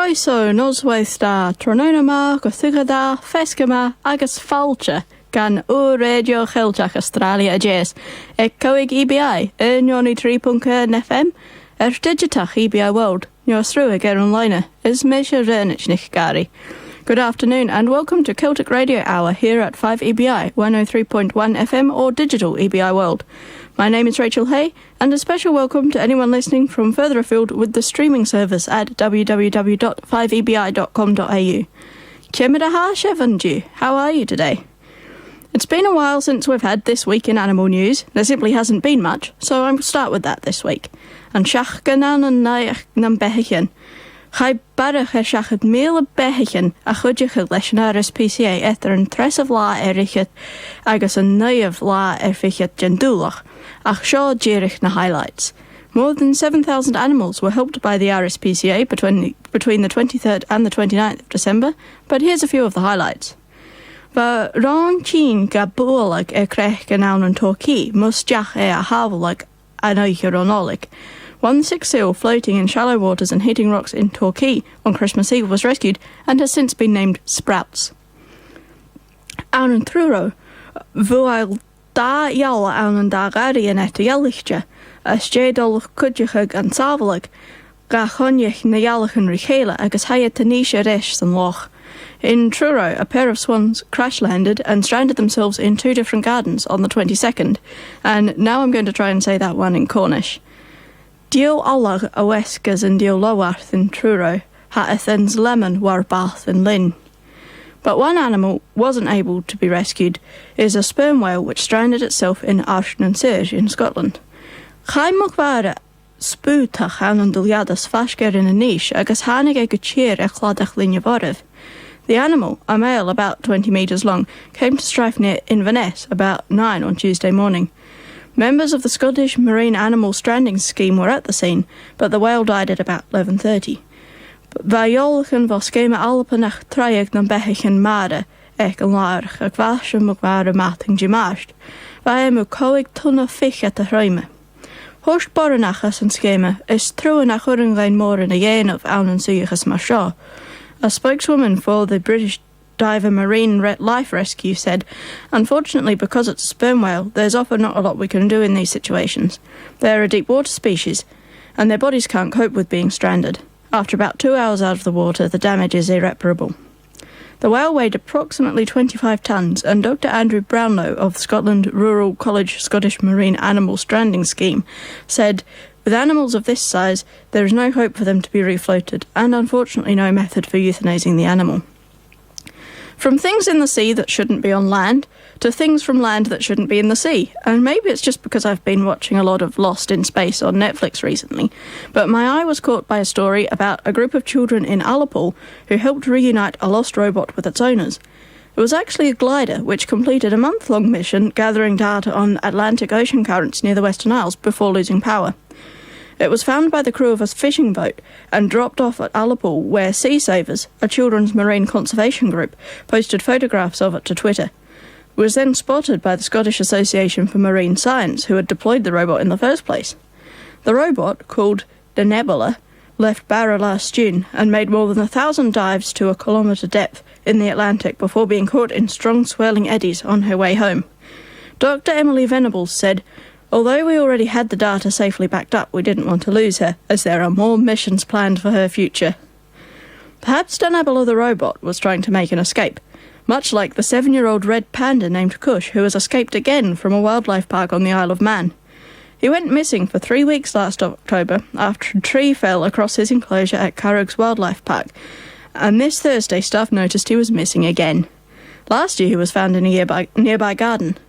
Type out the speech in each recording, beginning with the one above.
Croeso noswaith da tronona ma, gothuga da, fesca ma, agus falcha gan o radio Chiltach Australia a jes. E coig EBI, Nioni 3.1 FM, digitach EBI World, nio through ag online, is Mesha Rernich nich Gary. Good afternoon and welcome to Celtic Radio Hour here at 5EBI 103.1 FM or digital EBI World. My name is Rachel Hay and a special welcome to anyone listening from further afield with the streaming service at www.5ebi.com.au. Chemida Shevanju, how are you today? It's been a while since we've had This Week in Animal News. There simply hasn't been much, so I'll start with that this week. And Shach ganan and naich nam behichen. Chai barach shachet mele behichen a chudjich leis an RSPCA etter an tres of la erichet agus an neu of la erfichet gendulach ach shaw jirich na highlights. More than 7,000 animals were helped by the RSPCA between the 23rd and the 29th of December, but here's a few of the highlights. Va ran chin ga buolag crech ganawn an Torquay musjach a havelag anoicheronolig. One sick seal floating in shallow waters and hitting rocks in Torquay on Christmas Eve was rescued and has since been named Sprouts. Awn an Truro, vuail da yalla awn an da gari an eta yallichtja, a stjedol kudjachag an savalag, ga chonjach na yallach an richela agus haya tanisha resh san loch. In Truro, a pair of swans crash-landed and stranded themselves in two different gardens on the 22nd, and now I'm going to try and say that one in Cornish. Dio allag a weskas and dio lowarth in Truro, ha ethens lemon war bath in Lynn. But one animal wasn't able to be rescued, is a sperm whale which stranded itself in Arshnan in Scotland. Chai mukwara spútach an an duljadas fashger in a niche agus hanig e gachir e chladach linja borev. The animal, a male about 20 metres long, came to strife near Inverness about 9 on Tuesday morning. Members of the Scottish Marine Animal Stranding Scheme were at the scene, but the whale died at about 11:30. Vajolchen voskema alpenach trajeg nan behichen mare, ek an laarch, a gwasje mukware mating jimaast, vaje mu koig tunna fish at the ruime. Horst borenachas en schema is true nach urengein more in a yen of aun en suiges mashaw. A spokeswoman for the British Diver Marine Life Rescue said, "Unfortunately, because it's a sperm whale, there's often not a lot we can do in these situations. They're a deep water species, and their bodies can't cope with being stranded. After about 2 hours out of the water, the damage is irreparable." The whale weighed approximately 25 tonnes, and Dr. Andrew Brownlow of Scotland Rural College Scottish Marine Animal Stranding Scheme said, "With animals of this size, there is no hope for them to be refloated, and unfortunately no method for euthanizing the animal." From things in the sea that shouldn't be on land, to things from land that shouldn't be in the sea. And maybe it's just because I've been watching a lot of Lost in Space on Netflix recently, but my eye was caught by a story about a group of children in Ullapool who helped reunite a lost robot with its owners. It was actually a glider which completed a month-long mission gathering data on Atlantic Ocean currents near the Western Isles before losing power. It was found by the crew of a fishing boat and dropped off at Ullapool, where Sea Savers, a children's marine conservation group, posted photographs of it to Twitter. It was then spotted by the Scottish Association for Marine Science, who had deployed the robot in the first place. The robot, called the Nebula, left Barra last June and made more than 1,000 dives to a kilometre depth in the Atlantic before being caught in strong swirling eddies on her way home. Dr. Emily Venables said, "Although we already had the data safely backed up, we didn't want to lose her, as there are more missions planned for her future." Perhaps Denabella the robot was trying to make an escape, much like the 7-year-old red panda named Kush, who has escaped again from a wildlife park on the Isle of Man. He went missing for 3 weeks last October after a tree fell across his enclosure at Curragh's Wildlife Park, and this Thursday staff noticed he was missing again. Last year he was found in a nearby garden.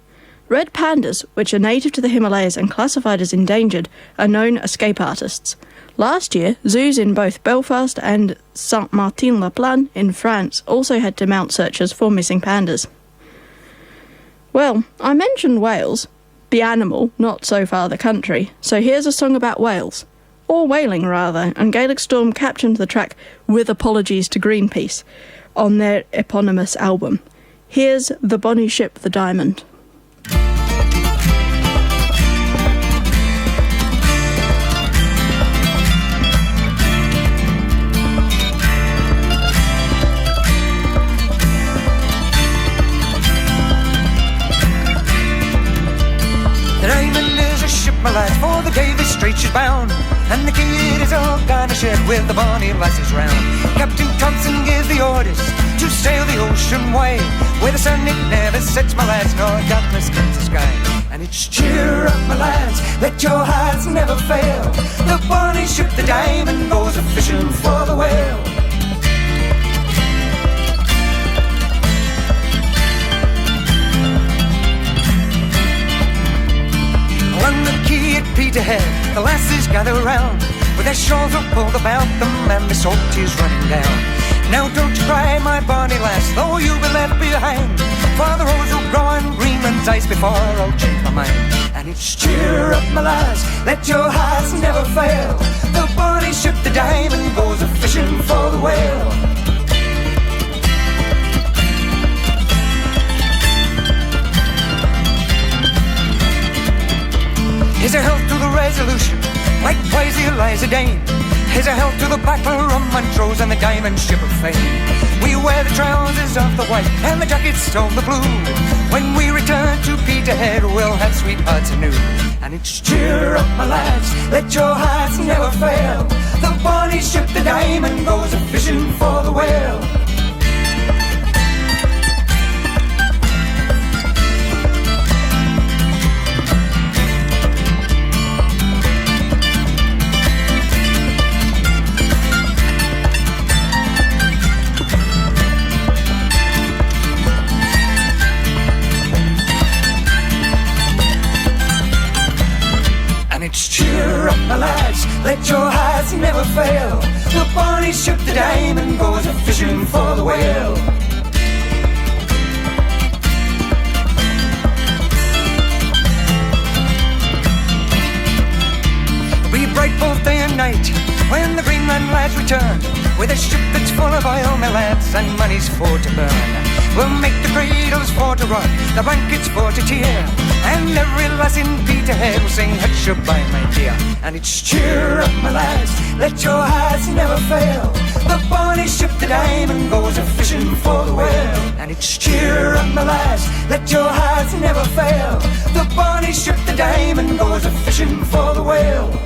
Red pandas, which are native to the Himalayas and classified as endangered, are known escape artists. Last year, zoos in both Belfast and Saint-Martin-la-Plaine in France also had to mount searches for missing pandas. Well, I mentioned Wales, the animal, not so far the country, so here's a song about whales. Or whaling, rather, and Gaelic Storm captioned the track "With Apologies to Greenpeace" on their eponymous album. Here's The Bonny Ship the Diamond. my lads, for the Davis Straits is bound, and the kid is all gone a shed with the bonny lasses round. Captain Thompson gives the orders to sail the ocean wide, where the sun it never sets, my lads, nor darkness comes the sky. And it's cheer up, my lads, let your hearts never fail. The bonny ship, the Diamond, goes a fishing for the whale. On the quay at Peterhead, the lasses gather round, with their shawls all pulled about them and the salt is running down. Now don't you cry, my bonny lass, though you be left behind, for the rose will grow on Greenland's ice before I'll change my mind. And it's cheer up, my lass, let your hearts never fail. The bonny ship, the Diamond, goes a fishing for the whale. Here's a health to the Resolution, likewise the Eliza Dane. Here's a health to the battle of Montrose and the Diamond Ship of Fame. We wear the trousers of the white and the jackets of the blue. When we return to Peterhead, we'll have sweethearts anew. And it's cheer up, my lads, let your hearts never fail. The bonny ship, the Diamond, goes a fishing for the whale. Cheer up, my lads, let your hearts never fail. The bonny ship, the Diamond, goes a fishing for the whale. Be bright both day and night when the Greenland lads return, with a ship that's full of oil, my lads, and money's for to burn. We'll make the cradles for to rock, the blankets for to tear, and every lass in Peterhead will sing "Hutcha-bye, my dear." And it's cheer up, my lads, let your hearts never fail. The bonny ship, the Diamond, goes a fishing for the whale. And it's cheer up, my lads, let your hearts never fail. The bonny ship, the Diamond, goes a fishing for the whale.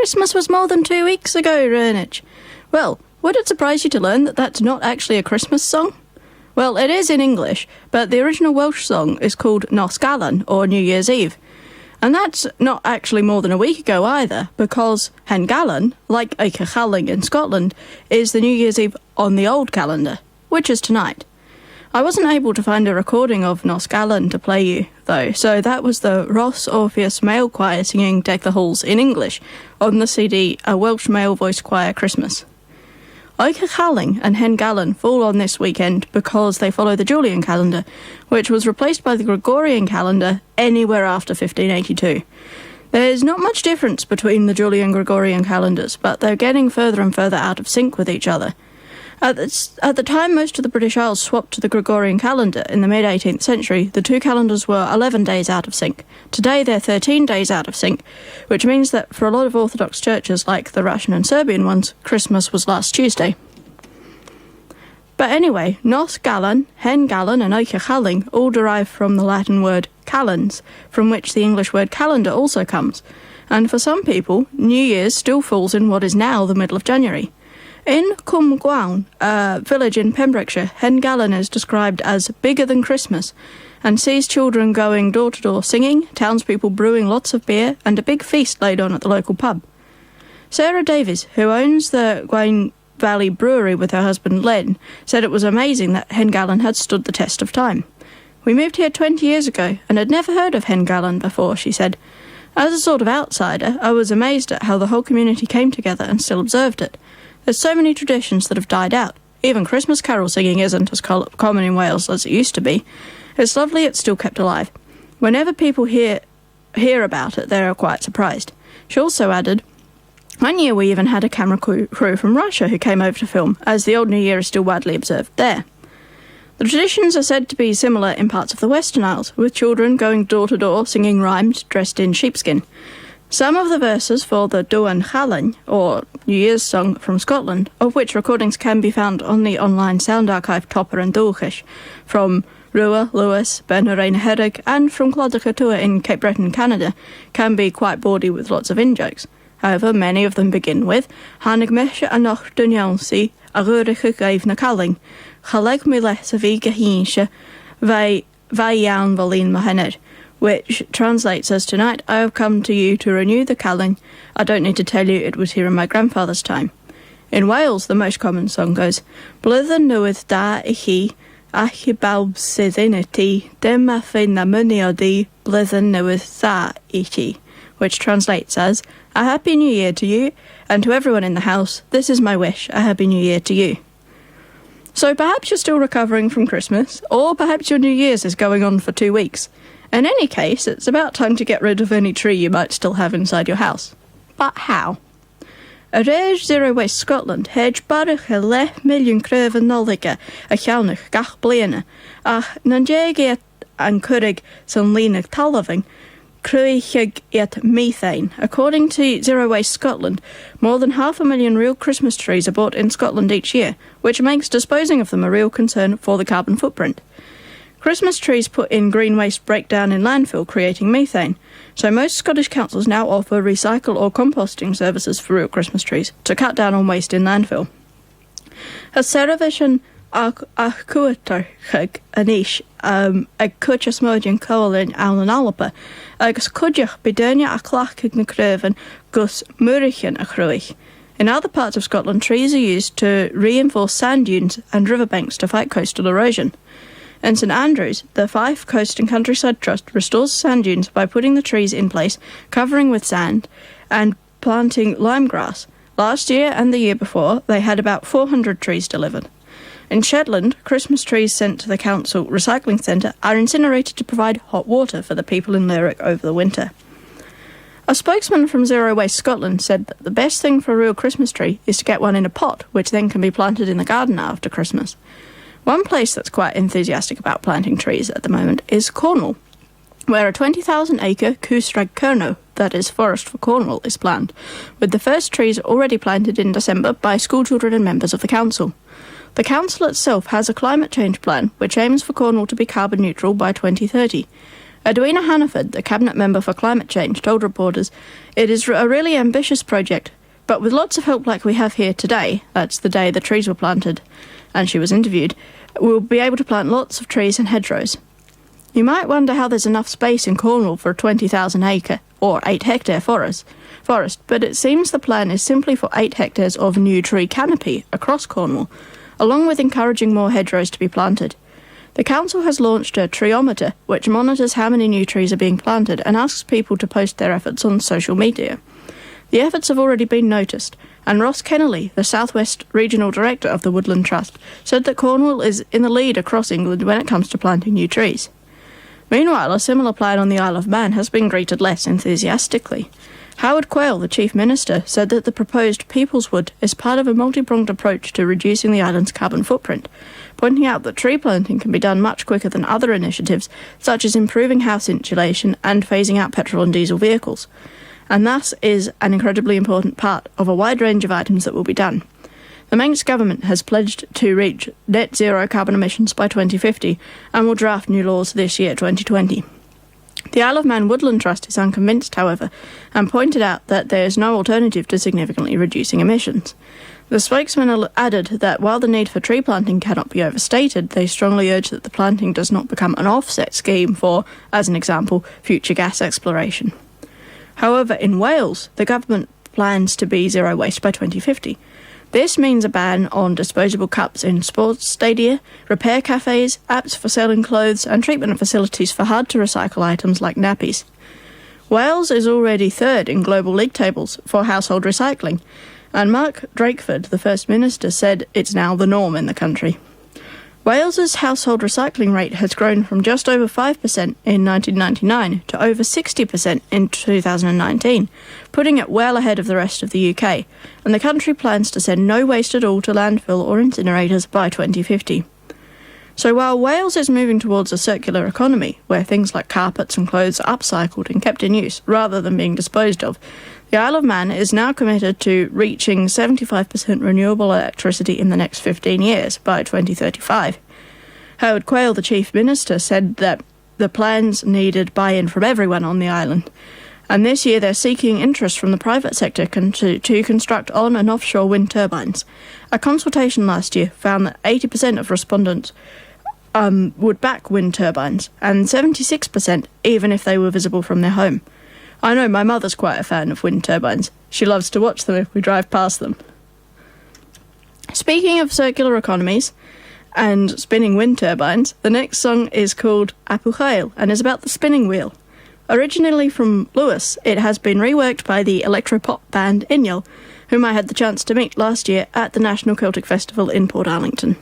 Christmas was more than 2 weeks ago, Rernich. Well, would it surprise you to learn that that's not actually a Christmas song? Well, it is in English, but the original Welsh song is called Nos Galan, or New Year's Eve. And that's not actually more than a week ago either, because Hen Galan, like Eich Chaling in Scotland, is the New Year's Eve on the old calendar, which is tonight. I wasn't able to find a recording of Nos Galan to play you, though, so that was the Ross Orpheus Male Choir singing Deck the Halls in English on the CD A Welsh Male Voice Choir Christmas. Eich Chaling and Hen Galan fall on this weekend because they follow the Julian calendar, which was replaced by the Gregorian calendar anywhere after 1582. There's not much difference between the Julian and Gregorian calendars, but they're getting further and further out of sync with each other. At the time most of the British Isles swapped to the Gregorian calendar in the mid-18th century, the two calendars were 11 days out of sync. Today they're 13 days out of sync, which means that for a lot of Orthodox churches, like the Russian and Serbian ones, Christmas was last Tuesday. But anyway, Nos Galan, Hen Galan and Eich Chaling all derive from the Latin word calens, from which the English word calendar also comes. And for some people, New Year's still falls in what is now the middle of January. In Cwm Gwaun, a village in Pembrokeshire, Hen Galan is described as bigger than Christmas and sees children going door to door singing, townspeople brewing lots of beer and a big feast laid on at the local pub. Sarah Davies, who owns the Gwaun Valley Brewery with her husband Len, said it was amazing that Hen Galan had stood the test of time. We moved here 20 years ago and had never heard of Hen Galan before, she said. As a sort of outsider, I was amazed at how the whole community came together and still observed it. There's so many traditions that have died out. Even Christmas carol singing isn't as common in Wales as it used to be. It's lovely it's still kept alive. Whenever people hear about it, they are quite surprised. She also added, one year we even had a camera crew from Russia who came over to film, as the Old New Year is still widely observed there. The traditions are said to be similar in parts of the Western Isles, with children going door to door singing rhymes dressed in sheepskin. Some of the verses for the Duan Chalan, or New Year's song from Scotland, of which recordings can be found on the online sound archive Topper and Dulcish, from Rua, Lewis, Benarain Herrig, and from Clodagh in Cape Breton, Canada, can be quite bawdy with lots of in-jokes. However, many of them begin with Hanig mesha anoch dunyansi, a rurige gaif na calling, chaleg mi les a vi gahinsha, vai yawn valin mahener, which translates as, tonight I have come to you to renew the calling. I don't need to tell you it was here in my grandfather's time. In Wales, the most common song goes, Blwyddyn newydd da I chi, ach I bawb sydd yn y ti, dyma fy na mynnu o di, blwyddyn newydd da I chi, which translates as, a Happy New Year to you, and to everyone in the house, this is my wish, a Happy New Year to you. So perhaps you're still recovering from Christmas, or perhaps your New Year's is going on for 2 weeks. In any case, it's about time to get rid of any tree you might still have inside your house. But how? Arrange Zero Waste Scotland hedge barach a 10 million crefn noliga a chawnach gach bliana, ach nanjeg an curig san línig talaving, cruichig et methane. According to Zero Waste Scotland, more than 500,000 real Christmas trees are bought in Scotland each year, which makes disposing of them a real concern for the carbon footprint. Christmas trees put in green waste break down in landfill, creating methane. So most Scottish councils now offer recycle or composting services for real Christmas trees to cut down on waste in landfill. Has Seravision ach cuatarchig anish ag cwtcha smodyn cowlin awn yn alpa, agus cwdjach bydurnia a clachig na crefen gus murichan a chruich. In other parts of Scotland, trees are used to reinforce sand dunes and riverbanks to fight coastal erosion. In St Andrews, the Fife Coast and Countryside Trust restores sand dunes by putting the trees in place, covering with sand, and planting lime grass. Last year and the year before, they had about 400 trees delivered. In Shetland, Christmas trees sent to the council recycling centre are incinerated to provide hot water for the people in Lerwick over the winter. A spokesman from Zero Waste Scotland said that the best thing for a real Christmas tree is to get one in a pot, which then can be planted in the garden after Christmas. One place that's quite enthusiastic about planting trees at the moment is Cornwall, where a 20,000-acre Cwsreg Cerno, that is Forest for Cornwall, is planned, with the first trees already planted in December by schoolchildren and members of the council. The council itself has a climate change plan which aims for Cornwall to be carbon neutral by 2030. Edwina Hannaford, the Cabinet Member for Climate Change, told reporters, "It is a really ambitious project, but with lots of help like we have here today," that's the day the trees were planted, and she was interviewed, "we'll be able to plant lots of trees and hedgerows." You might wonder how there's enough space in Cornwall for a 20,000 acre or 8 hectare forest, but it seems the plan is simply for 8 hectares of new tree canopy across Cornwall, along with encouraging more hedgerows to be planted. The council has launched a treeometer, which monitors how many new trees are being planted and asks people to post their efforts on social media. The efforts have already been noticed, and Ross Kennelly, the South West Regional Director of the Woodland Trust, said that Cornwall is in the lead across England when it comes to planting new trees. Meanwhile, a similar plan on the Isle of Man has been greeted less enthusiastically. Howard Quayle, the Chief Minister, said that the proposed People's Wood is part of a multi-pronged approach to reducing the island's carbon footprint, pointing out that tree planting can be done much quicker than other initiatives, such as improving house insulation and phasing out petrol and diesel vehicles. And thus is an incredibly important part of a wide range of items that will be done. The Manx government has pledged to reach net zero carbon emissions by 2050 and will draft new laws this year, 2020. The Isle of Man Woodland Trust is unconvinced, however, and pointed out that there is no alternative to significantly reducing emissions. The spokesman added that while the need for tree planting cannot be overstated, they strongly urge that the planting does not become an offset scheme for, as an example, future gas exploration. However, in Wales, the government plans to be zero waste by 2050. This means a ban on disposable cups in sports stadia, repair cafes, apps for selling clothes, and treatment facilities for hard-to-recycle items like nappies. Wales is already third in global league tables for household recycling, and Mark Drakeford, the First Minister, said it's now the norm in the country. Wales's household recycling rate has grown from just over 5% in 1999 to over 60% in 2019, putting it well ahead of the rest of the UK, and the country plans to send no waste at all to landfill or incinerators by 2050. So while Wales is moving towards a circular economy, where things like carpets and clothes are upcycled and kept in use rather than being disposed of, the Isle of Man is now committed to reaching 75% renewable electricity in the next 15 years, by 2035. Howard Quayle, the Chief Minister, said that the plans needed buy-in from everyone on the island, and this year they're seeking interest from the private sector to construct on- and offshore wind turbines. A consultation last year found that 80% of respondents would back wind turbines, and 76% even if they were visible from their home. I know my mother's quite a fan of wind turbines. She loves to watch them if we drive past them. Speaking of circular economies and spinning wind turbines, the next song is called Apuchael and is about the spinning wheel. Originally from Lewis, it has been reworked by the electropop band Inyal, whom I had the chance to meet last year at the National Celtic Festival in Portarlington.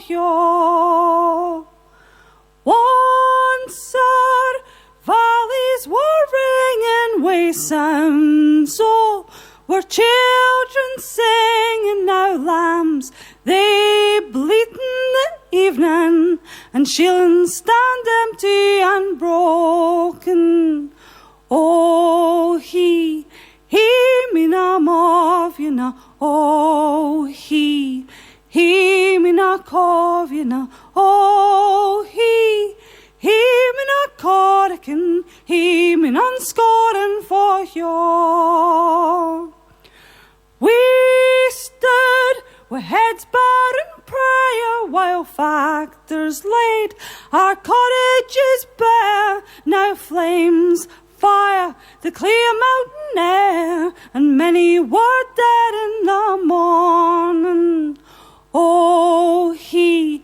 for you. Once our valleys were ringing with sounds, so were children singing, now lambs they bleat in the evening, and shillings stand empty and broken. Oh, he me na mov you na, oh, he me na cov you na, oh, he me na corkin, he me na scoring for you. We stood with heads bowed in prayer while factors laid our cottages bare. Now flames fire the clear mountain air, and many were dead in the morning. Oh, he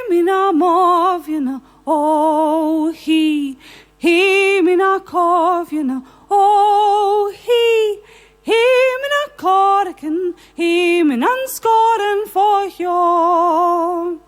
me na mov you na, oh, he me na cov you na, oh, he me na corkin, he me na scoring for you.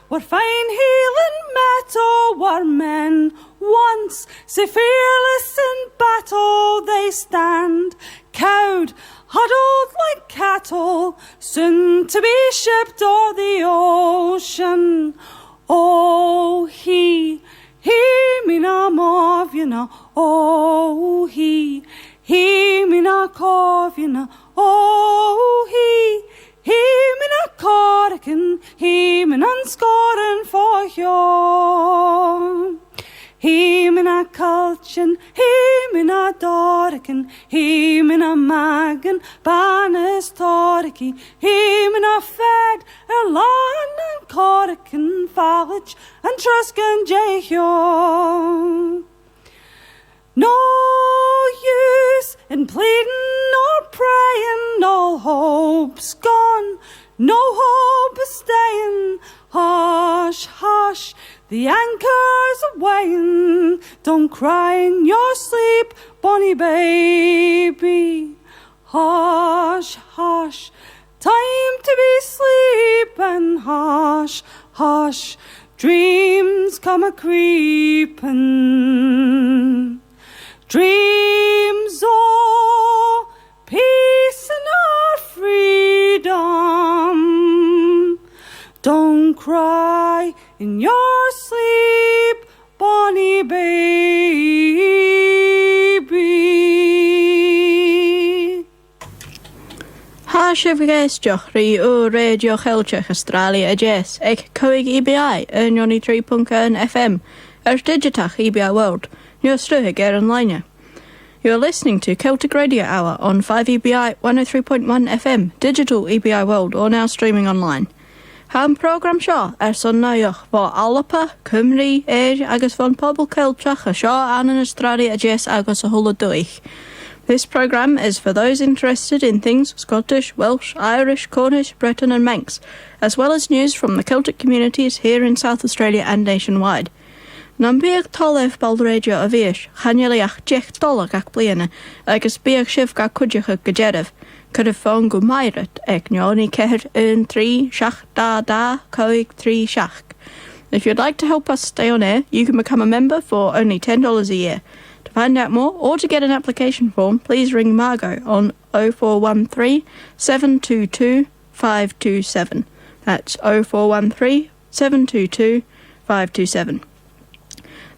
Where fine healing metal were men once, so fearless in battle they stand, cowed, huddled like cattle, soon to be shipped o'er the ocean. Oh, he me na mov you na, oh, he me na cov you na, oh, he me na corkin, he me na scoring for you. He me na culchin, he me na dorkin, he me na magan, banis toriki, he me na fed, lan and corkin, fallage and truskin jehyo. No use in pleading or praying, all hope's gone, no hope is staying. Hush, hush, the anchor's awaying. Don't cry in your sleep, bonny baby. Hush, hush, time to be sleeping. Hush, hush, dreams come a-creeping. Dreams of peace and our freedom. Don't cry in your sleep, bonny baby. Sifgeisteach rí ó Radio Chailteach Australia a Jess ag coig EBI ar 93.1 FM ar digitach EBI World, New Struhig online. You're listening to Celtic Radio Hour on 5EBI 103.1 FM, digital EBI World, or now streaming online. Han program seo sonnaíoch bá Alapa, Cymru, Éir agus von pobl Celteach a seo an Australia a Jess agus a hula duich. This program is for those interested in things Scottish, Welsh, Irish, Cornish, Breton and Manx, as well as news from the Celtic communities here in South Australia and nationwide. Nam bíag tolef bald radio a bhíis, chaneliach dech dolach ach bliana, agus bíag sif ga cuideach a gajedef, could have phone go mairet ag neoni ceir 1 3 shach da da coig 3 shach. If you'd like to help us stay on air, you can become a member for only $10 a year. To find out more or to get an application form, please ring Margot on 0413 722 527. That's 0413 722 527.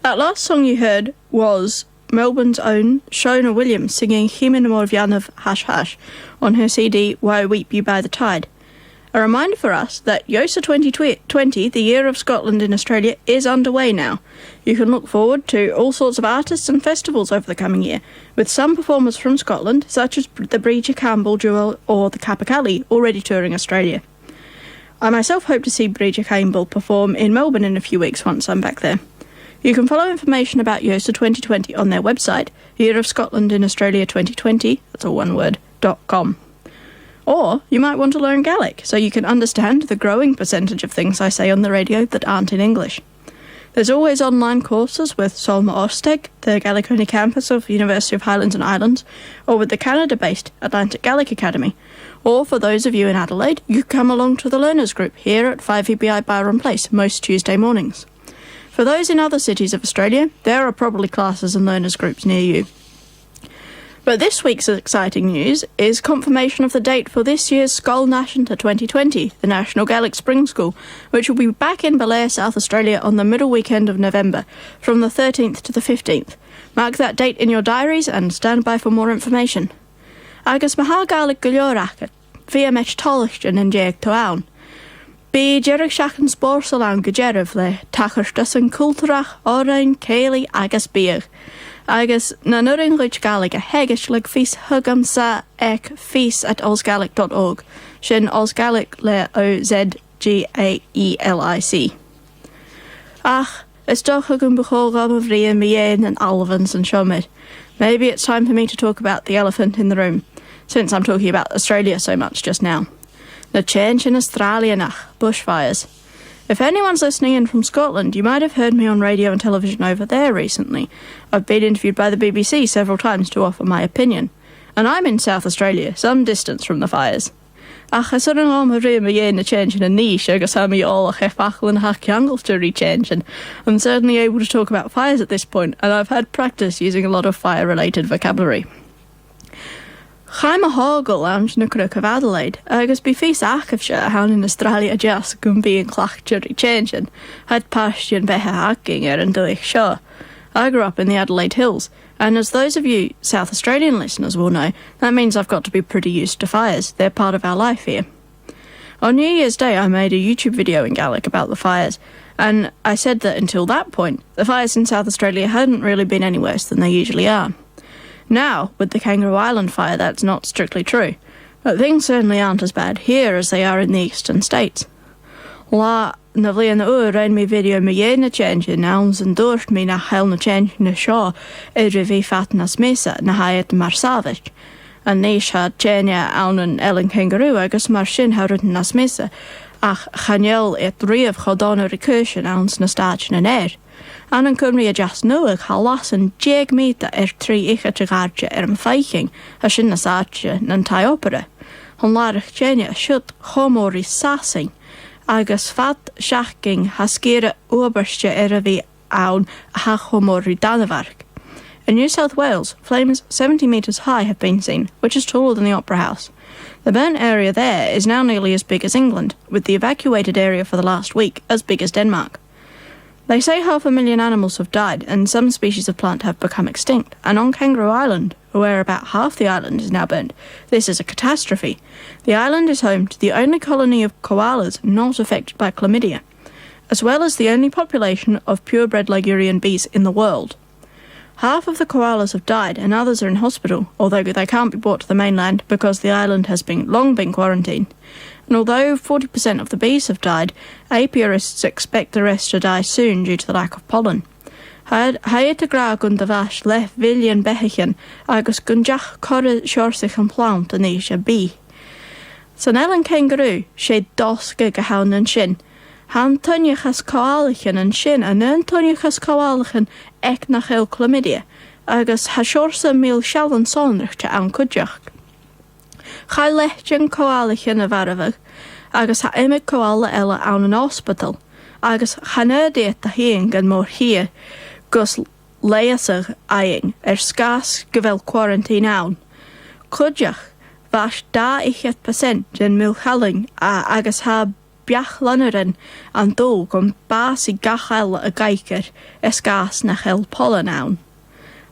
That last song you heard was Melbourne's own Shona Williams singing Hymn Morvianov Hash Hash on her CD Why Weep You by the Tide. A reminder for us that YOSA 2020, the Year of Scotland in Australia, is underway now. You can look forward to all sorts of artists and festivals over the coming year, with some performers from Scotland, such as the Bríde Campbell Duo or the Capercaillie, already touring Australia. I myself hope to see Bríde Campbell perform in Melbourne in a few weeks once I'm back there. You can follow information about YOSA 2020 on their website, Year of Scotland in Australia 2020, that's all one word, .com. Or you might want to learn Gaelic, so you can understand the growing percentage of things I say on the radio that aren't in English. There's always online courses with Solma Osteg, the Gaelic-only campus of the University of Highlands and Islands, or with the Canada-based Atlantic Gaelic Academy. Or for those of you in Adelaide, you come along to the Learners Group here at 5EBI Byron Place most Tuesday mornings. For those in other cities of Australia, there are probably classes and learners groups near you. But this week's exciting news is confirmation of the date for this year's Skol Nashanta 2020, the National Gaelic Spring School, which will be back in Belair, South Australia on the middle weekend of November, from the 13th to the 15th. Mark that date in your diaries and stand by for more information. Agus maha Gaelic gulioracha, via mech tolachtan and jeg to aun. Be Jerich Shachan Sporsal an Gajerif le Tachastas and Kulturach, Orain, Cayley, agus Beer. Agus na nurin rich Gaelic a hegish leg fis hugam sa ek fis at osgaelic.org. Shin osgaelic le OZGAELIC. Ach, it's doch hugam bechol ram of Rian Mien and Alvins and Shomid. Maybe it's time for me to talk about the elephant in the room, since I'm talking about Australia so much just now. The change in Australia nach bushfires. If anyone's listening in from Scotland, you might have heard me on radio and television over there recently. I've been interviewed by the BBC several times to offer my opinion. And I'm in South Australia, some distance from the fires. Ach, as yn am hyrru mi yin a change in a niche, agus ha mi all a chefachlan ha kiangles to re-change, and I'm certainly able to talk about fires at this point, and I've had practice using a lot of fire-related vocabulary. Chaim a hogel lounge na Crook of Adelaide, agus be fís achafsha haun in Australia jas gun be in clach jury changing, had passion behe hacking and doich shaw. I grew up in the Adelaide Hills, and as those of you South Australian listeners will know, that means I've got to be pretty used to fires. They're part of our life here. On New Year's Day, I made a YouTube video in Gaelic about the fires, and I said that until that point, the fires in South Australia hadn't really been any worse than they usually are. Now, with the Kangaroo Island fire, that's not strictly true, but things certainly aren't as bad here as they are in the eastern states. La na bhliain na rain mi video mi na change in nouns and dúirt mi na hel na change na shaw idir bhí fat na smisa na hayat mar savage. And níos had chenia an Ellen Kangaroo agus mar sin harut na smisa, ach chanel et riamh chodona recursion ouns na stach na nair. An Cymru a jas nuach ha lasan jeg mita tri icha garja an feiking a sin na saatje nan tai opera. Hon larich chenia shut homori sassing, agus fat shachking ha skere oberstje a vi aun ha homori danavark. In New South Wales, flames 70 metres high have been seen, which is taller than the Opera House. The burnt area there is now nearly as big as England, with the evacuated area for the last week as big as Denmark. They say 500,000 animals have died and some species of plant have become extinct, and on Kangaroo Island, where about half the island is now burnt, this is a catastrophe. The island is home to the only colony of koalas not affected by chlamydia, as well as the only population of purebred Ligurian bees in the world. Half of the koalas have died and others are in hospital, although they can't be brought to the mainland because the island has long been quarantined. And although 40% of the bees have died, apiarists expect the rest to die soon due to the lack of pollen. Haid a gra gun da vash lef villian behichen agus gunjach corre shorsich an plant an each a bee. San Ellen Kangaroo sé doske gehaun an shin. Han tunnichas koalachen an shin an un tunnichas koalachen ek nach el chlamydia, agus ha shorsa mil shallan sonrich te an kudjach. Chai lechtjen koalachen a varavag, agus ha imig koala ella an an hospital, agus ha nerdiet a hien gan mor hier, gus leasig eing skas gevel quarantine aun. Kudjach, vash da 1% gen milchalling agus ha biach lannerin an dol gon basi gachel a geiker skas nach el pollen aun.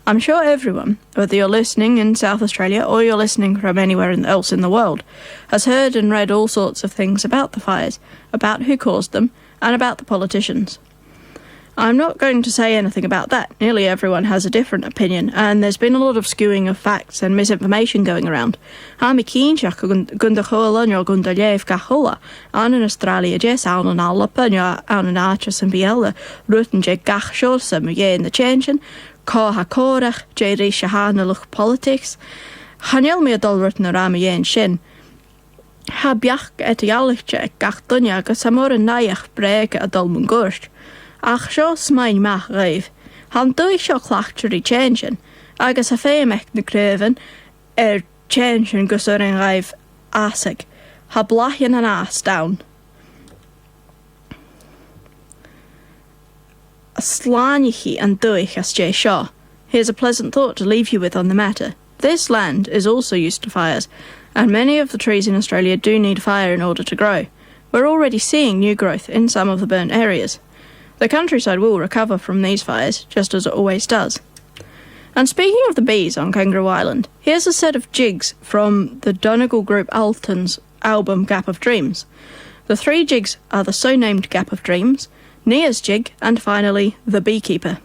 I'm sure everyone, whether you're listening in South Australia or you're listening from anywhere else in the world, has heard and read all sorts of things about the fires, about who caused them, and about the politicians. I'm not going to say anything about that. Nearly everyone has a different opinion, and there's been a lot of skewing of facts and misinformation going around. Hami keenshach gunda cholanyo gunda lev kahola, an in Australia jes an an alapanya an an archas and biella, rutten je gach shorsa mu in the changing, Có ha córach, dé rééis se hánaluch politics. Chanel mé dul rutin a rama dhéan sin. Ha beach etialachte gach dunne agus sa mór an naiach brege a dul mun gúst. ach seo smain meach raibh. Han dúigh seo clachtúirí changean, agus a féimech na cravan changean gus ar an raibh asig. Ha blachan an as down. A slanichi and dúigh as jay seo. Here's a pleasant thought to leave you with on the matter. This land is also used to fires, and many of the trees in Australia do need fire in order to grow. We're already seeing new growth in some of the burnt areas. The countryside will recover from these fires, just as it always does. And speaking of the bees on Kangaroo Island, here's a set of jigs from the Donegal group Alton's album Gap of Dreams. The 3 jigs are the so-named Gap of Dreams, Nia's jig, and finally, The Beekeeper.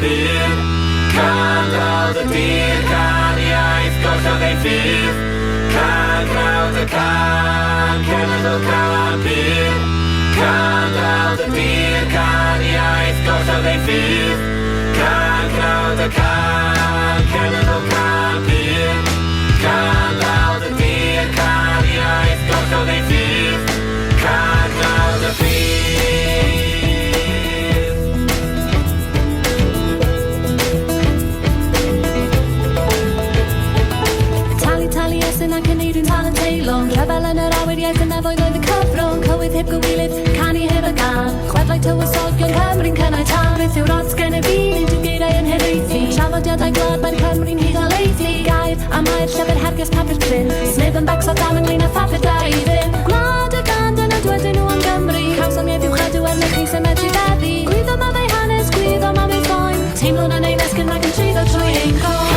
byr. Can dal y dir, can iaith gorsaf ei ffydd. Can grawd y can, cenedl can byr. Can dal y dir, can iaith gorsaf ei ffydd. Can grawd y can, cenedl can byr. Can dal y dir, can iaith gorsaf ei ffydd. Can grawd y ffydd. Ac yn neud yn tal y teilwng Rhyfel yn yr awyr iaith yn nefoedd oedd y cyfrwng Cywydd heb gywilydd, canu heb y gan Chwedlau tywysogion Cymru'n cynnau tan Beth yw'r odds gen y byd, nid yw geiriau yn hiraethu Traddodiadau gwlad mae'n Cymru'n hyd a leithi Gair a mae'r llyfr herges papur cryn Sneb yn becso dam ynglyn â phapur da i ddim Gwlad y gan dyna dwedyn nhw am Gymru Cawsomiaeth yw chedw er chi sy'n medru beddi Gwyddo ma fei hanes, gwyddo ma fei ffoen Teimlo'n yn ei nesgyn ac yn trwyddo trwy ein coen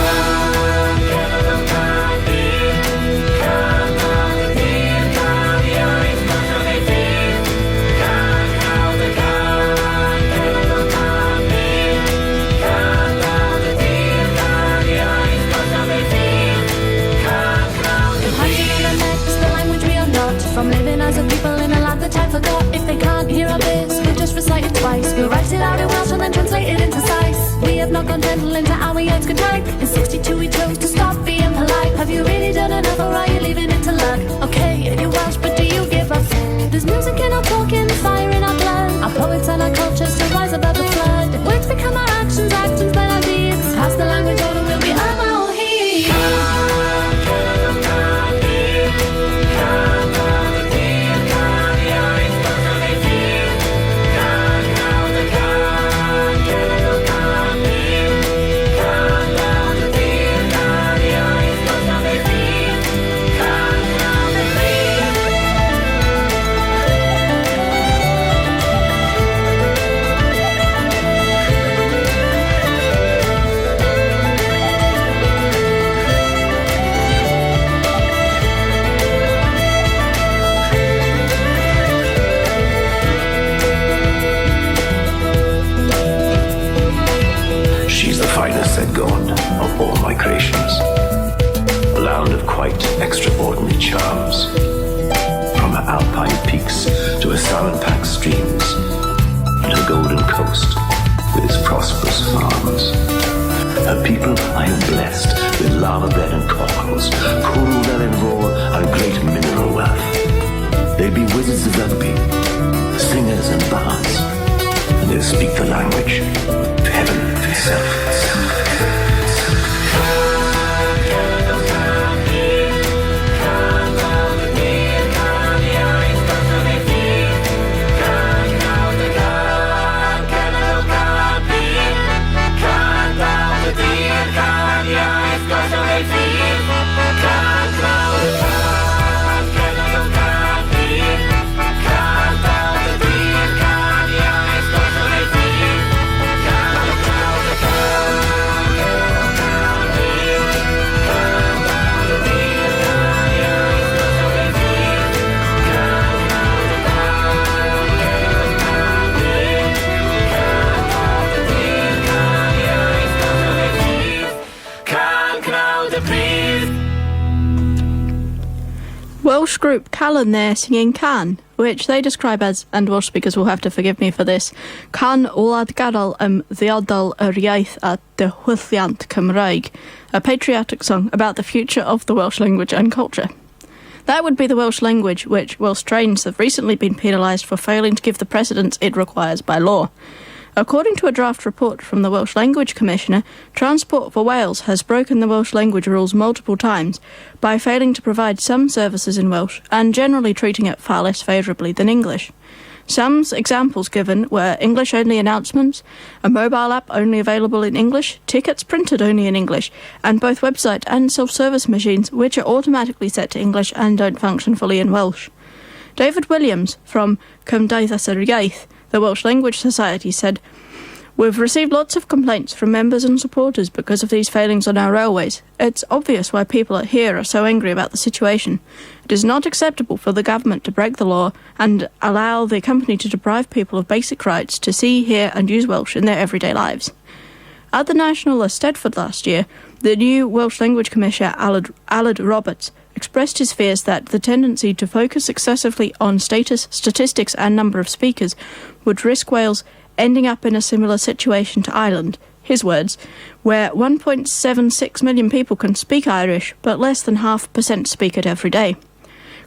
We'll write it out in Welsh and then translate it into Sais We have not gone gentle into our yates good night In 62 we chose to stop being polite Have you really done enough or are you leaving it to luck? Okay, you're Welsh but do you give up? There's music in our talking, fire in our blood Our poets and our cultures to rise above the flood Words become our actions, actions then our deeds Pass the language on and we'll be all here said God, of all my creations, a land of quite extraordinary charms. From her alpine peaks to her salmon-packed streams, and her golden coast with its prosperous farms. Her people I have blessed with lava bread and cockles, coral and roar, and great mineral wealth. They'll be wizards of rugby, singers and bards, and they'll speak the language of heaven itself. Welsh group Callan there singing Can, which they describe as, and Welsh speakers will have to forgive me for this, Can Wlad Gadal Ddiodol yr Iaith a Diwylliant Cymraeg, a patriotic song about the future of the Welsh language and culture. That would be the Welsh language, which Welsh trains have recently been penalised for failing to give the precedence it requires by law. According to a draft report from the Welsh Language Commissioner, Transport for Wales has broken the Welsh language rules multiple times by failing to provide some services in Welsh and generally treating it far less favourably than English. Some examples given were English-only announcements, a mobile app only available in English, tickets printed only in English, and both website and self-service machines which are automatically set to English and don't function fully in Welsh. David Williams from Cymdeithas yr Iaith, the Welsh Language Society, said, "We've received lots of complaints from members and supporters because of these failings on our railways. It's obvious why people here are so angry about the situation. It is not acceptable for the government to break the law and allow the company to deprive people of basic rights to see, hear and use Welsh in their everyday lives." At the National Eisteddfod last year, the new Welsh Language Commissioner, Aled Roberts, expressed his fears that the tendency to focus excessively on statistics and number of speakers would risk Wales ending up in a similar situation to Ireland, his words, where 1.76 million people can speak Irish, but less than 0.5% speak it every day.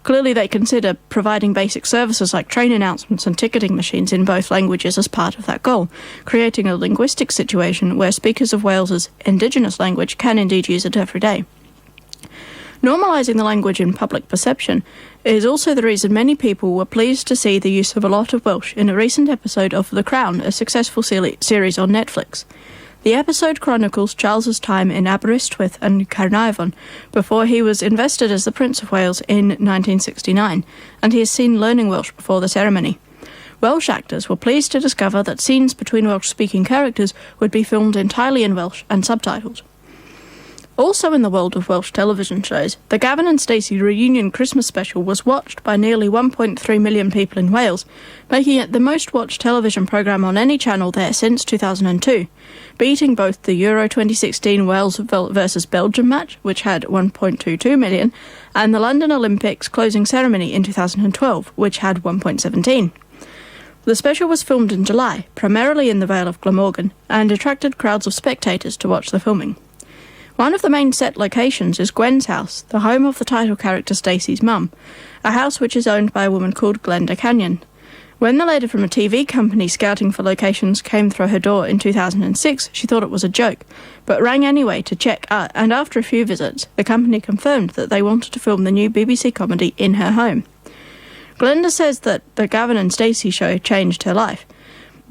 Clearly they consider providing basic services like train announcements and ticketing machines in both languages as part of that goal, creating a linguistic situation where speakers of Wales's indigenous language can indeed use it every day. Normalising the language in public perception is also the reason many people were pleased to see the use of a lot of Welsh in a recent episode of The Crown, a successful series on Netflix. The episode chronicles Charles's time in Aberystwyth and Caernarfon before he was invested as the Prince of Wales in 1969, and he is seen learning Welsh before the ceremony. Welsh actors were pleased to discover that scenes between Welsh-speaking characters would be filmed entirely in Welsh and subtitled. Also in the world of Welsh television shows, the Gavin and Stacey reunion Christmas special was watched by nearly 1.3 million people in Wales, making it the most watched television programme on any channel there since 2002, beating both the Euro 2016 Wales versus Belgium match, which had 1.22 million, and the London Olympics closing ceremony in 2012, which had 1.17. The special was filmed in July, primarily in the Vale of Glamorgan, and attracted crowds of spectators to watch the filming. One of the main set locations is Gwen's house, the home of the title character Stacey's mum, a house which is owned by a woman called Glenda Canyon. When the lady from a TV company scouting for locations came through her door in 2006, she thought it was a joke, but rang anyway to check, and after a few visits, the company confirmed that they wanted to film the new BBC comedy in her home. Glenda says that the Gavin and Stacey show changed her life,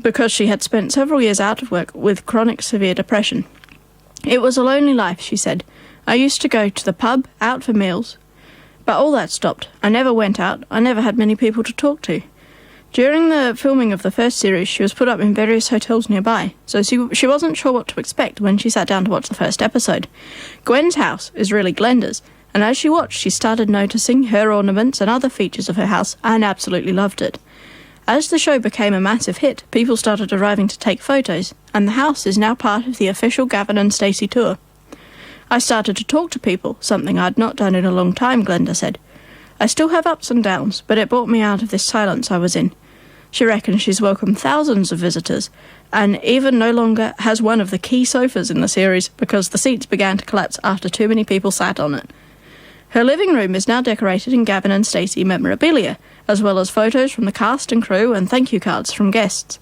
because she had spent several years out of work with chronic severe depression. It was a lonely life, she said. I used to go to the pub, out for meals, but all that stopped. I never went out. I never had many people to talk to. During the filming of the first series, she was put up in various hotels nearby, so she wasn't sure what to expect when she sat down to watch the first episode. Gwen's house is really Glenda's, and as she watched, she started noticing her ornaments and other features of her house and absolutely loved it. As the show became a massive hit, people started arriving to take photos, and the house is now part of the official Gavin and Stacey tour. I started to talk to people, something I'd not done in a long time, Glenda said. I still have ups and downs, but it brought me out of this silence I was in. She reckons she's welcomed thousands of visitors, and even no longer has one of the key sofas in the series because the seats began to collapse after too many people sat on it. Her living room is now decorated in Gavin and Stacey memorabilia, as well as photos from the cast and crew and thank you cards from guests.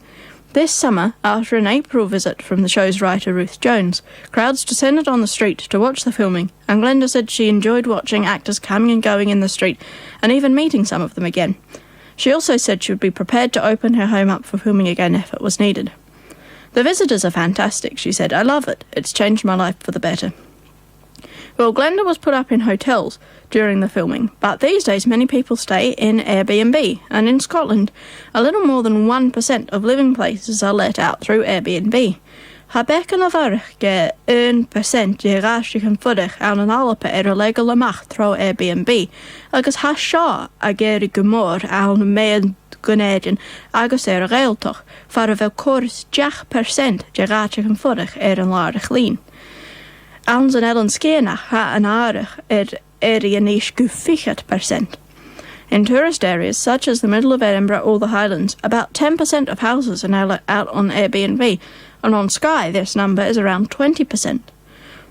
This summer, after an April visit from the show's writer Ruth Jones, crowds descended on the street to watch the filming, and Glenda said she enjoyed watching actors coming and going in the street, and even meeting some of them again. She also said she would be prepared to open her home up for filming again if it was needed. The visitors are fantastic, she said. I love it. It's changed my life for the better. Well, Glenda was put up in hotels during the filming, but these days many people stay in Airbnb, and in Scotland, a little more than 1% of living places are let out through Airbnb. Ha becyn o farach ge 1% je rasig yn ffwrach awn yn alpa a legal amach thro Airbnb, agus ha sio a geri gymor awn mewn gwneudyn agus a gaeltoch, far a fel cwrs 10% je rasig yn ffwrach yn larach lyn. Awn yn elyn sgenach ha yn arach yn ish 50%. In tourist areas such as the middle of Edinburgh or the Highlands, about 10% of houses are now out on Airbnb, and on Skye this number is around 20%.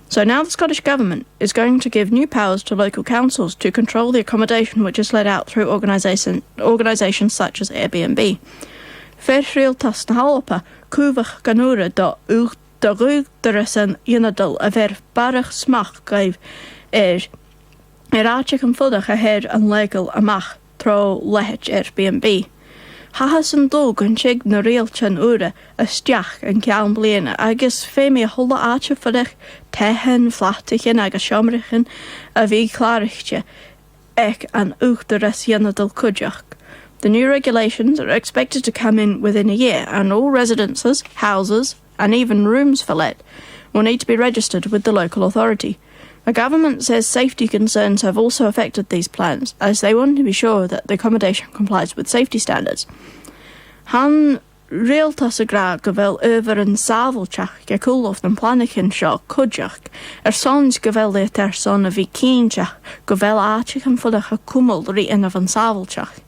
So now the Scottish Government is going to give new powers to local councils to control the accommodation which is let out through organisations such as Airbnb. Ferriel tasnahalpa cúvach ganúra do rúgdarasan ionadal a ver barach smach gaib áitic an fudach a head an legal amach tro lehet Airbnb. Hahas an dóg an sig na réaltan úra a stiach an cean bliana agus féimi a hola áte fudach tehan, flatichin agus siomrichin a bhí cláraichte ag an úchtaras ionadal cuideach. The new regulations are expected to come in within a year, and all residences, houses, and even rooms for let will need to be registered with the local authority. The government says safety concerns have also affected these plans, as they want to be sure that the accommodation complies with safety standards. Han Realtas y gra gyfel yfir yn saflchach ge cwlof yn planachin sio cwdiach. Sons gyfel et son y fi cynchach gyfel achich yn ffodach y cwmwl ri yn y fan saflchach.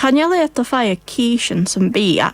Chaniel et y ffai y cysyn sy'n bi a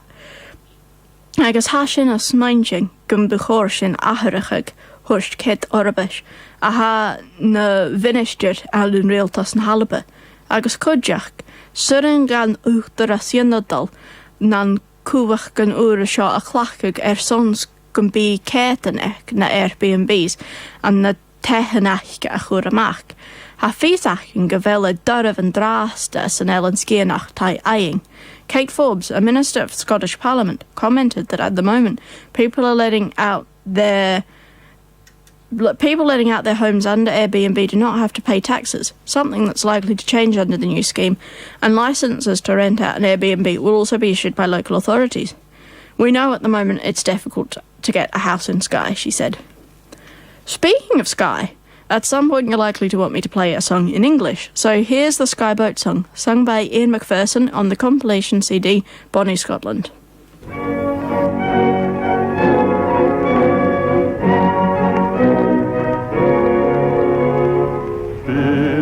agos hasyn as mainching gymbychor sy'n ahrachag hwrsd ced orbys a ha na finistir alun Realtas yn halba. Agos cwdiach, sy'n gan uchtar a sianadal na'n cwfach gan ŵr sio a chlachig sons gan bi cetan na Airbnbs a na tehan ach a chwr amach. Ha ffisach yn gyfel y dyrf yn drasta sy'n elen sgianach tai aing. Kate Forbes, a minister of Scottish Parliament, commented that at the moment people letting out their homes under Airbnb do not have to pay taxes, something that's likely to change under the new scheme, and licenses to rent out an Airbnb will also be issued by local authorities. We know at the moment it's difficult to get a house in Skye, she said. Speaking of Skye, at some point you're likely to want me to play a song in English, so here's the Skye Boat song, sung by Ian McPherson on the compilation CD Bonnie Scotland.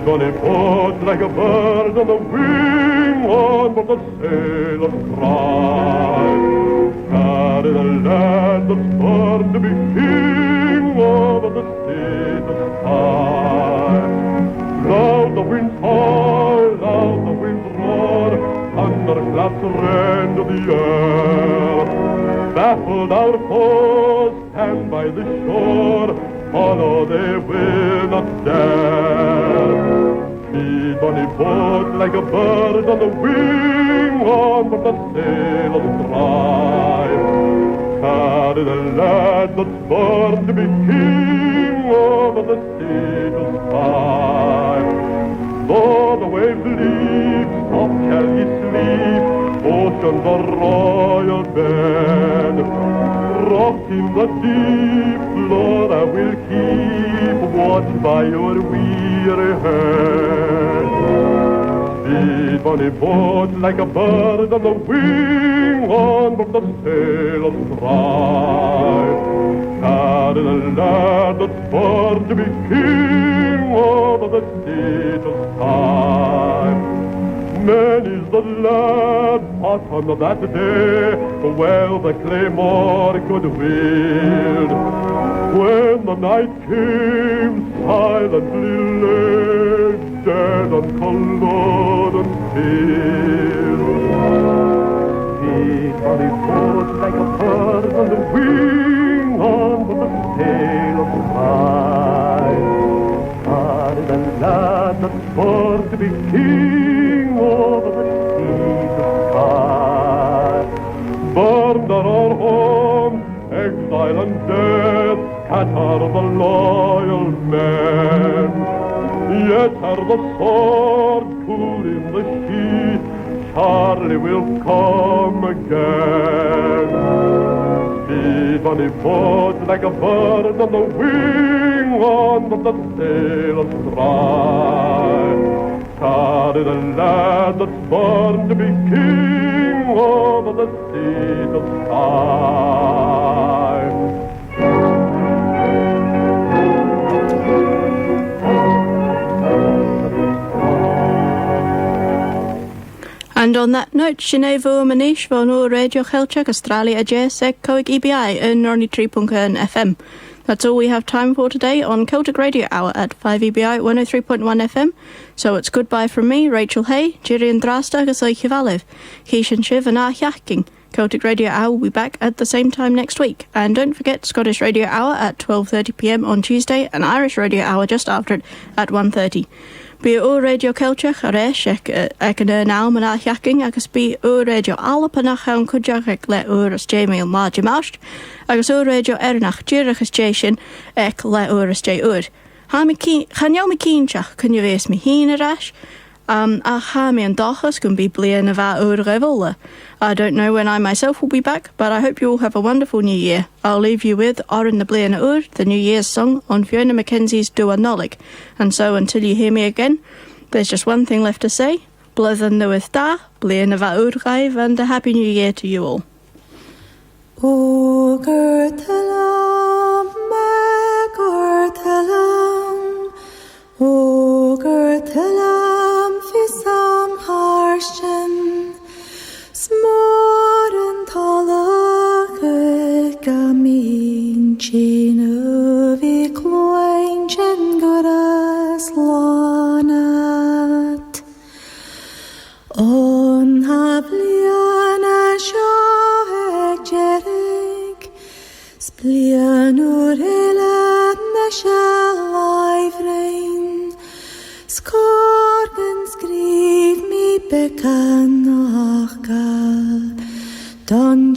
Bonnie boat like a bird on the wing, on board the sailors cry. Carry the lad that's born to be king over the state of sky. Loud the winds howl, loud the winds roar, thunderclaps rend the air. Baffled our foes stand by the shore, follow they will not dare. Feed Bonnie boat like a bird on the wing, on board the sailors drive. Carry the lad that's born to be king over the state of sky. Though the waves leap, soft shall ye sleep, ocean's a royal bed. Rocked in the deep, Lord, I will keep watch by your weary head. Speed, Bonnie boat, like a bird on the wing, on board the sailors thrive. Carry the lad that's born to be king over the state of Skye. Many's the lad fought on that day, well the claymore could wield. When the night came, silently lay dead on Culloden field. Feed Bonnie boat like a bird on the wing, on the sail of Skye. Carry the lad that's born to be king over the seas of Skye. Burned are our homes, exile and death, scatter the loyal men. Yet ere the sword cool in the sheath, Charlie will come again. Speed Bonnie boat like a bird on the wing, on the sailors thrive. Carry the lad that's born to be king over the state of Skye. And on that note, Sinead Manish von Radio Chelchak Australia JSEC Coig EBI in 93.1 FM. That's all we have time for today on Celtic Radio Hour at 5EBI 103.1 FM. So it's goodbye from me, Rachel Hay, Jirian Drasta, Gasai Kivalev, Keishan Shiv and Yachking. Celtic Radio Hour will be back at the same time next week. And don't forget Scottish Radio Hour at 12:30pm on Tuesday and Irish Radio Hour just after it at 1:30. Bí ó Radio Celtic a réis ag an náam an átheaching agus bí ó Radio Alpanach an chuideach ag le úras Jamie Máide Máist agus ó Radio Ernach díirechas Jason ag le úras J úr. Channeol mi cínteach cynne bhés mi hín a ráis a cha mi an dachas gon bí blian a bheit úr revola. I don't know when I myself will be back, but I hope you all have a wonderful new year. I'll leave you with Orin the Blian Ur, the New Year's song on Fiona Mackenzie's Dua Nolig. And so until you hear me again, there's just one thing left to say. Blyddyn newydd da, Blian a va Ur and a happy new year to you all. Gertelam, O Gertelam, Fisam Harshen, Smoren Talach Gamin Chinovi Kloin Chengoras Lanat On Havliana Shahek Jerek Splianur Elat Nashal Livrein Skorgen skriv mi bekan och gal Don